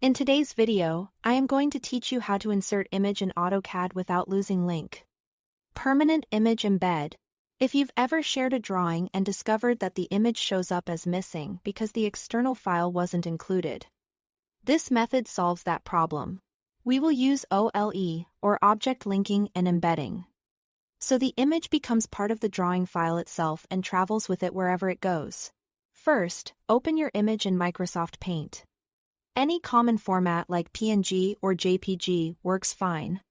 In today's video, I am going to teach you how to insert image in AutoCAD without losing link. Permanent image embed. If you've ever shared a drawing and discovered that the image shows up as missing because the external file wasn't included, this method solves that problem. We will use OLE, or object linking and embedding. So the image becomes part of the drawing file itself and travels with it wherever it goes. First, open your image in Microsoft Paint. Any common format like PNG or JPG works fine.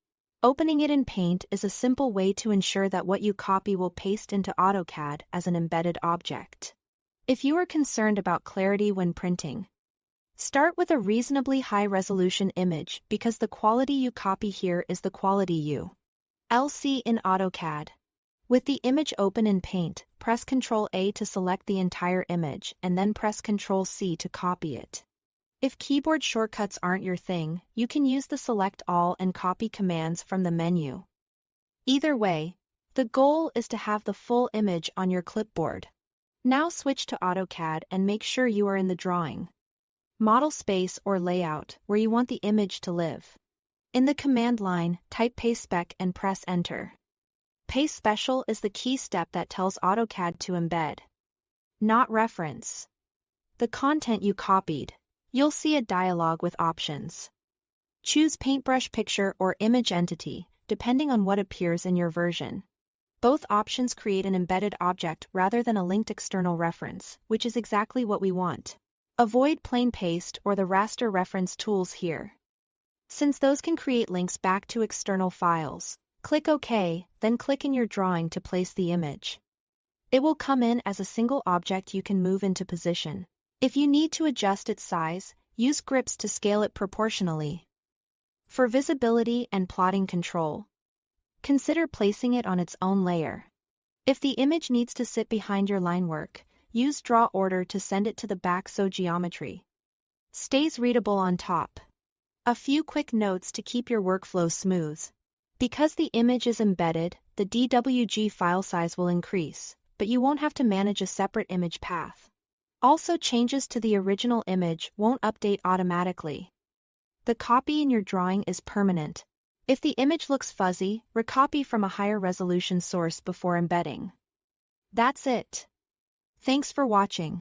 Opening it in Paint is a simple way to ensure that what you copy will paste into AutoCAD as an embedded object. If you are concerned about clarity when printing, start with a reasonably high-resolution image because the quality you copy here is the quality you see in AutoCAD. With the image open in Paint, press Ctrl-A to select the entire image and then press Ctrl-C to copy it. If keyboard shortcuts aren't your thing, you can use the Select All and Copy commands from the menu. Either way, the goal is to have the full image on your clipboard. Now switch to AutoCAD and make sure you are in the drawing, model space or layout where you want the image to live. In the command line, type paste spec and press Enter. Paste special is the key step that tells AutoCAD to embed, not reference, the content you copied. You'll see a dialog with options. Choose Paintbrush Picture or Image Entity, depending on what appears in your version. Both options create an embedded object rather than a linked external reference, which is exactly what we want. Avoid plain paste or the raster reference tools here, since those can create links back to external files. Click OK, then click in your drawing to place the image. It will come in as a single object you can move into position. If you need to adjust its size, use grips to scale it proportionally. For visibility and plotting control, consider placing it on its own layer. If the image needs to sit behind your line work, use Draw Order to send it to the back so geometry stays readable on top. A few quick notes to keep your workflow smooth. Because the image is embedded, the DWG file size will increase, but you won't have to manage a separate image path. Also, changes to the original image won't update automatically. The copy in your drawing is permanent. If the image looks fuzzy, recopy from a higher resolution source before embedding. That's it. Thanks for watching.